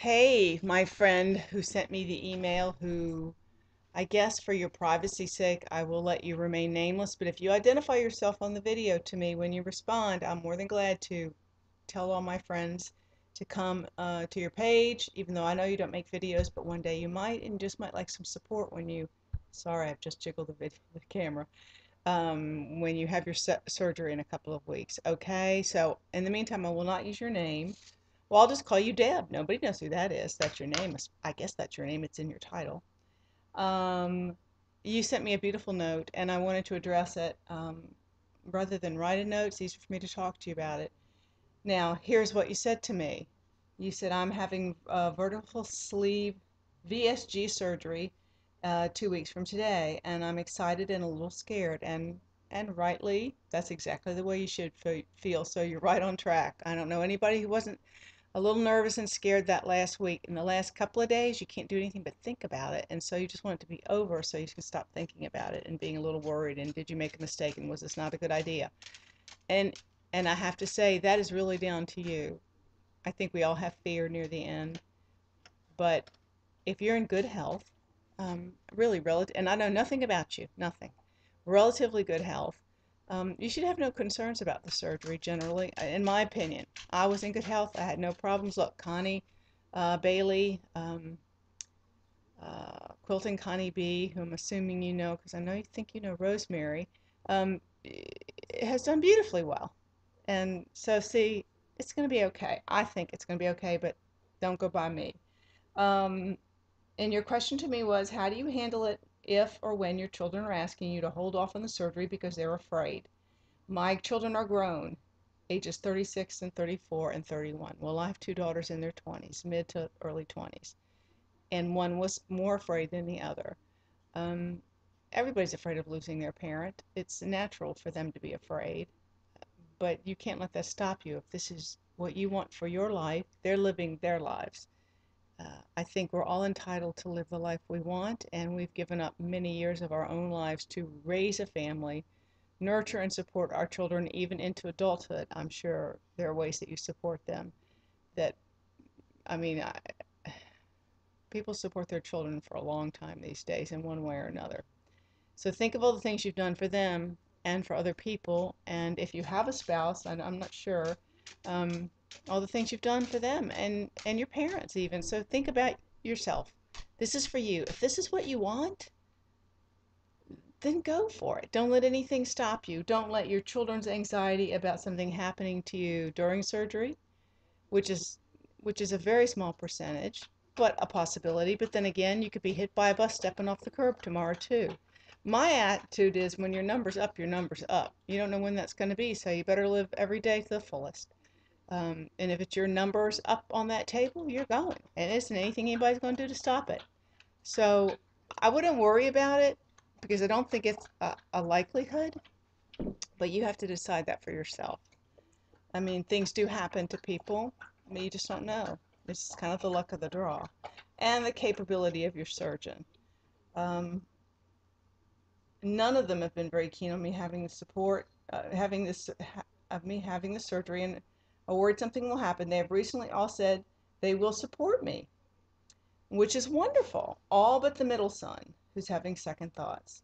Hey, my friend who sent me the email, who I guess for your privacy's sake, I will let you remain nameless, but if you identify yourself on the video to me when you respond, I'm more than glad to tell all my friends to come to your page, even though I know you don't make videos, but one day you might and just might like some support when you, sorry, I've just jiggled the camera, when you have your surgery in a couple of weeks. Okay, so in the meantime, I will not use your name. Well, I'll just call you Deb. Nobody knows who that is. That's your name. I guess that's your name. It's in your title. Um, you sent me a beautiful note, and I wanted to address it. Rather than write a note, it's easier for me to talk to you about it. Now, here's what you said to me. You said, I'm having vertical sleeve VSG surgery 2 weeks from today, and I'm excited and a little scared. And rightly, that's exactly the way you should feel. So you're right on track. I don't know anybody who wasn't a little nervous and scared that last week. In the last couple of days, you can't do anything but think about it. And so you just want it to be over so you can stop thinking about it and being a little worried. And did you make a mistake? And was this not a good idea? And and I have to say that is really down to you. I think we all have fear near the end, but if you're in good health, really relative, and I know nothing about you, nothing, relatively good health, you should have no concerns about the surgery generally, in my opinion. I was in good health. I had no problems. Look, Connie, Bailey, Quilting Connie B, who I'm assuming you know, because I know you think you know Rosemary, um, has done beautifully well. And so, see, it's going to be okay. I think it's going to be okay, but don't go by me. Um, and your question to me was, how do you handle it if or when your children are asking you to hold off on the surgery because they're afraid? My children are grown, ages 36 and 34 and 31. Well, I have two daughters in their 20s, mid to early 20s, and one was more afraid than the other. Um, Everybody's afraid of losing their parent. It's natural for them to be afraid, but you can't let that stop you. If this is what you want for your life, they're living their lives. I think we're all entitled to live the life we want, and we've given up many years of our own lives to raise a family, nurture and support our children even into adulthood. I'm sure there are ways that you support them that, I mean, people support their children for a long time these days in one way or another. So think of all the things you've done for them and for other people, and if you have a spouse, and I'm not sure, um, all the things you've done for them and your parents even. So think about yourself. This is for you. If this is what you want, then go for it. Don't let anything stop you. Don't let your children's anxiety about something happening to you during surgery, which is which is a very small percentage, but a possibility. But then again, you could be hit by a bus stepping off the curb tomorrow too. My attitude is when your number's up, your number's up. You don't know when that's going to be, so you better live every day to the fullest. And if it's your numbers up on that table, you're going. And isn't anything anybody's going to do to stop it. So I wouldn't worry about it because I don't think it's a likelihood, but you have to decide that for yourself. I mean, things do happen to people. I mean, you just don't know. It's kind of the luck of the draw and the capability of your surgeon. Um, None of them have been very keen on me having the support, of me having the surgery, and are worried something will happen. They have recently all said they will support me, which is wonderful. All but the middle son, who's having second thoughts.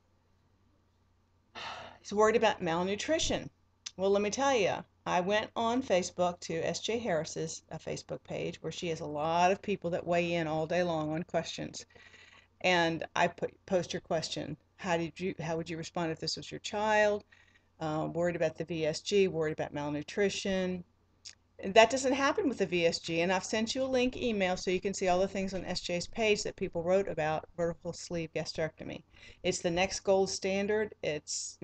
He's worried about malnutrition. Well, let me tell you, I went on Facebook to S.J. Harris's Facebook page where she has a lot of people that weigh in all day long on questions. And I post your question. How would you respond if this was your child? Worried about the VSG, worried about malnutrition. And that doesn't happen with the VSG. And I've sent you a link email so you can see all the things on SJ's page that people wrote about vertical sleeve gastrectomy. It's the next gold standard. It's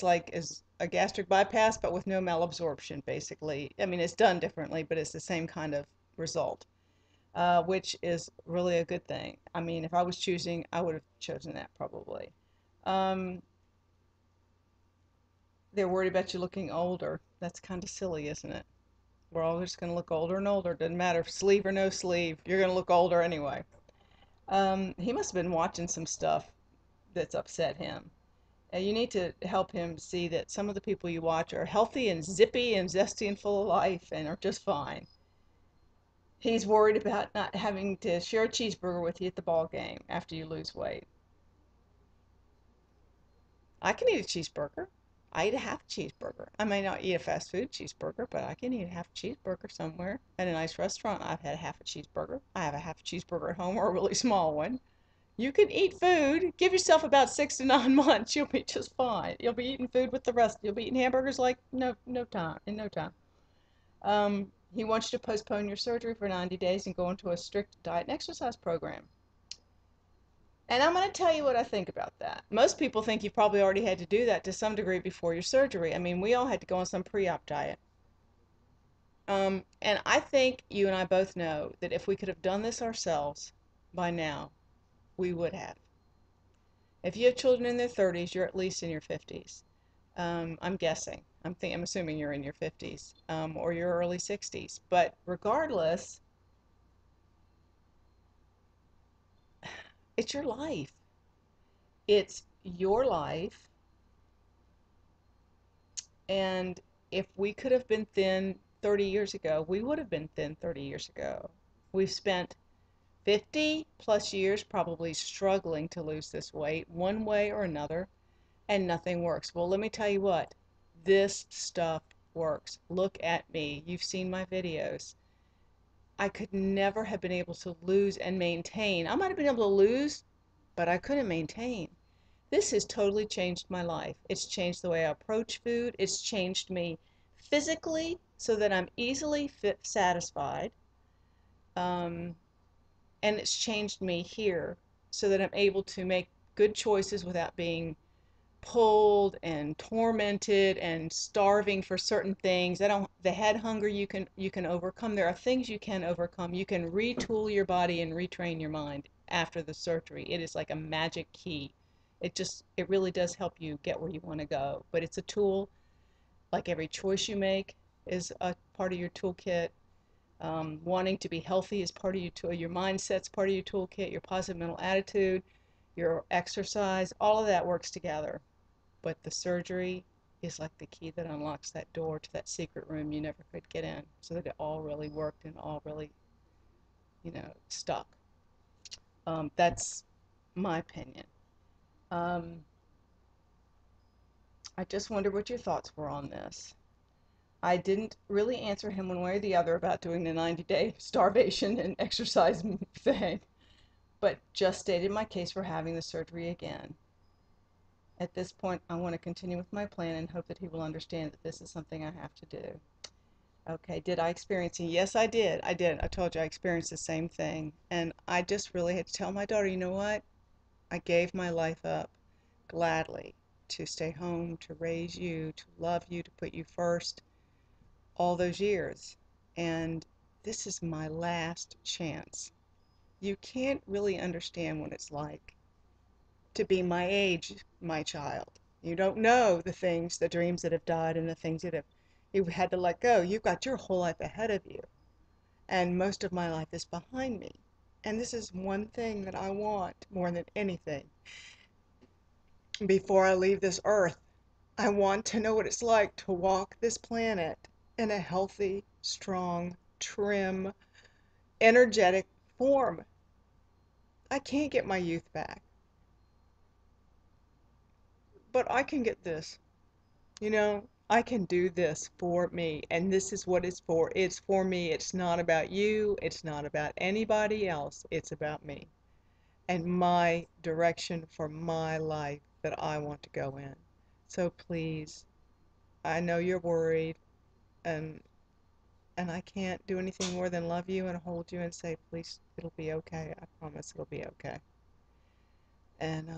like as a gastric bypass, but with no malabsorption, basically. I mean, it's done differently, but it's the same kind of result, which is really a good thing. I mean, if I was choosing, I would have chosen that probably. Um, they're worried about you looking older. That's kind of silly, isn't it? We're all just going to look older and older. Doesn't matter if sleeve or no sleeve. You're going to look older anyway. He must have been watching some stuff that's upset him. You need to help him see that some of the people you watch are healthy and zippy and zesty and full of life and are just fine. He's worried about not having to share a cheeseburger with you at the ball game after you lose weight. I can eat a cheeseburger. I eat a half cheeseburger. I may not eat a fast food cheeseburger, but I can eat a half cheeseburger somewhere at a nice restaurant. I've had a half a cheeseburger. I have a half cheeseburger at home or a really small one. You can eat food. Give yourself about 6 to 9 months. You'll be just fine. You'll be eating food with the rest. You'll be eating hamburgers like no time in no time. He wants you to postpone your surgery for 90 days and go into a strict diet and exercise program. And I'm going to tell you what I think about that. Most people think you probably already had to do that to some degree before your surgery. I mean, we all had to go on some pre-op diet. And I think you and I both know that if we could have done this ourselves by now, we would have. If you have children in their 30s, you're at least in your 50s. I'm guessing. I'm assuming you're in your 50s or your early 60s. But regardless, it's your life. It's your life. And if we could have been thin 30 years ago, we would have been thin 30 years ago. We've spent 50 plus years probably struggling to lose this weight one way or another, and nothing works. Well, let me tell you what, this stuff works. Look at me. You've seen my videos. I could never have been able to lose and maintain. I might have been able to lose, but I couldn't maintain. This has totally changed my life. It's changed the way I approach food. It's changed me physically so that I'm easily satisfied. Um, and it's changed me here so that I'm able to make good choices without being pulled and tormented and starving for certain things. I don't the head hunger you can overcome. There are things you can overcome. You can retool your body and retrain your mind after the surgery. It is like a magic key. It really does help you get where you want to go. But it's a tool, like every choice you make is a part of your toolkit. Wanting to be healthy is part of your tool. Your mindset's part of your toolkit. Your positive mental attitude, your exercise, all of that works together. But the surgery is like the key that unlocks that door to that secret room you never could get in, so that it all really worked and all really, stuck. That's my opinion. Um, I just wonder what your thoughts were on this. I didn't really answer him one way or the other about doing the 90-day starvation and exercise thing, but just stated my case for having the surgery again. At this point, I want to continue with my plan and hope that he will understand that this is something I have to do. Okay, did I experience it? Yes, I did. I did. I told you I experienced the same thing. And I just really had to tell my daughter, you know what? I gave my life up gladly to stay home, to raise you, to love you, to put you first all those years. And this is my last chance. You can't really understand what it's like to be my age, my child. You don't know the things, the dreams that have died and the things that have you've had to let go. You've got your whole life ahead of you, and most of my life is behind me. And this is one thing that I want more than anything. Before I leave this earth, I want to know what it's like to walk this planet in a healthy, strong, trim, energetic form. I can't get my youth back, but I can get this. I can do this for me, and this is what it's for. It's for me. It's not about you. It's not about anybody else. It's about me and my direction for my life that I want to go in. So please, I know you're worried, and I can't do anything more than love you and hold you and say, please, it'll be okay. I promise it'll be okay. And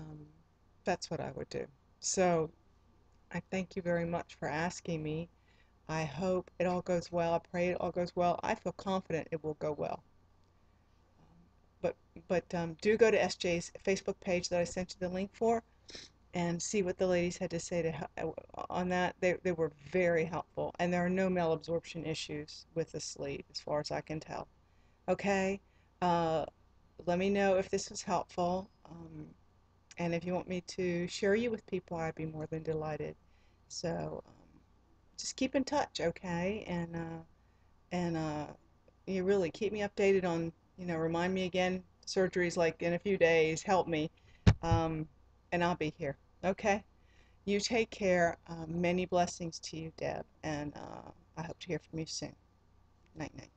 that's what I would do. So I thank you very much for asking me. I hope it all goes well. I pray it all goes well. I feel confident it will go well. But do go to SJ's Facebook page that I sent you the link for and see what the ladies had to say on that. They were very helpful, and there are no malabsorption issues with the sleeve as far as I can tell. Okay, uh, let me know if this was helpful, and if you want me to share you with people, I'd be more than delighted. So just keep in touch, okay? And you really keep me updated on, remind me again, surgery's like in a few days, help me, um, and I'll be here. Okay? You take care. Many blessings to you, Deb, and I hope to hear from you soon. Night, night.